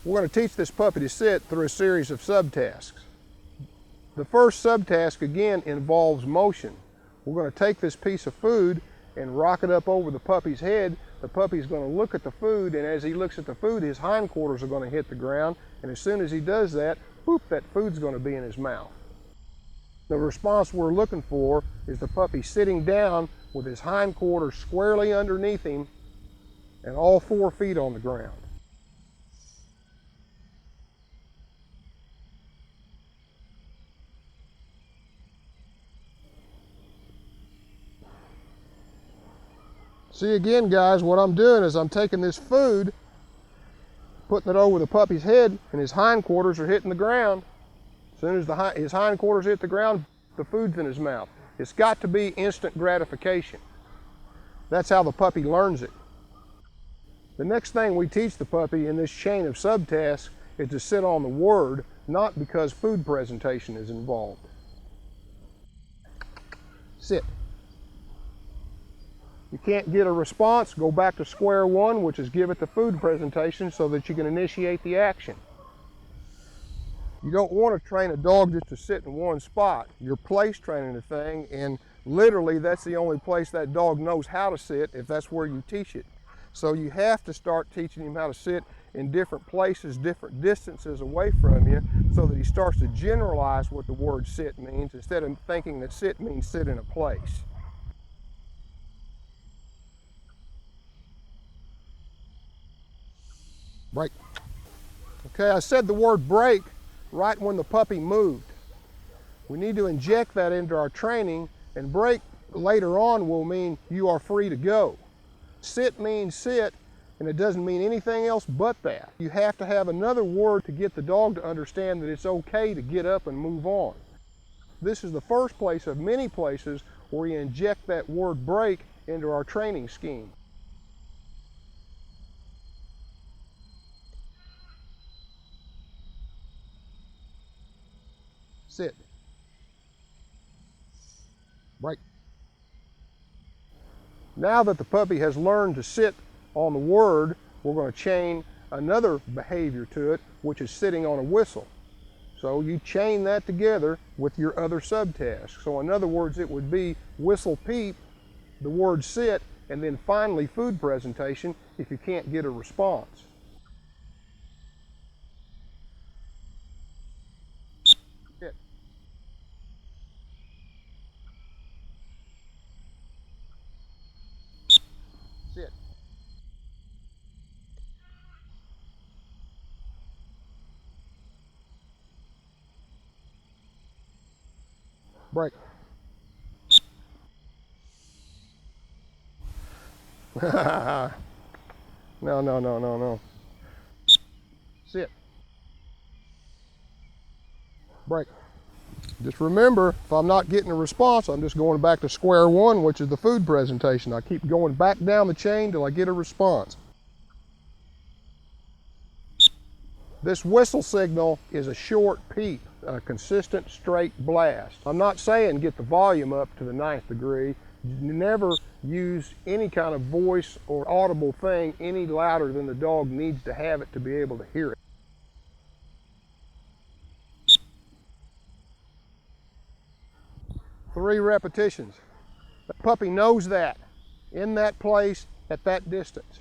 We're going to teach this puppy to sit through a series of subtasks. The first subtask again involves motion. We're going to take this piece of food and rock it up over the puppy's head. The puppy's going to look at the food, and as he looks at the food, his hindquarters are going to hit the ground, and as soon as he does that, whoop, that food's going to be in his mouth. The response we're looking for is the puppy sitting down with his hindquarters squarely underneath him and all 4 feet on the ground. See again, guys, what I'm doing is I'm taking this food, putting it over the puppy's head, and his hindquarters are hitting the ground. As soon as his hindquarters hit the ground, the food's in his mouth. It's got to be instant gratification. That's how the puppy learns it. The next thing we teach the puppy in this chain of subtasks is to sit on the word, not because food presentation is involved. Sit. You can't get a response, go back to square one, which is give it the food presentation so that you can initiate the action. You don't want to train a dog just to sit in one spot. You're place training the thing, and literally that's the only place that dog knows how to sit if that's where you teach it. So you have to start teaching him how to sit in different places, different distances away from you, so that he starts to generalize what the word sit means instead of thinking that sit means sit in a place. Break. Okay, I said the word break right when the puppy moved. We need to inject that into our training, and break later on will mean you are free to go. Sit means sit, and it doesn't mean anything else but that. You have to have another word to get the dog to understand that it's okay to get up and move on. This is the first place of many places where you inject that word break into our training scheme. Sit. Break. Now that the puppy has learned to sit on the word, we're going to chain another behavior to it, which is sitting on a whistle. So you chain that together with your other subtask. So in other words, it would be whistle peep, the word sit, and then finally food presentation if you can't get a response. Sit. Sit. Break. No. Sit. Break. Just remember, if I'm not getting a response, I'm just going back to square one, which is the food presentation. I keep going back down the chain till I get a response. This whistle signal is a short peep, a consistent straight blast. I'm not saying get the volume up to the 9th degree. Never use any kind of voice or audible thing any louder than the dog needs to have it to be able to hear it. Three repetitions. The puppy knows that, in that place, at that distance.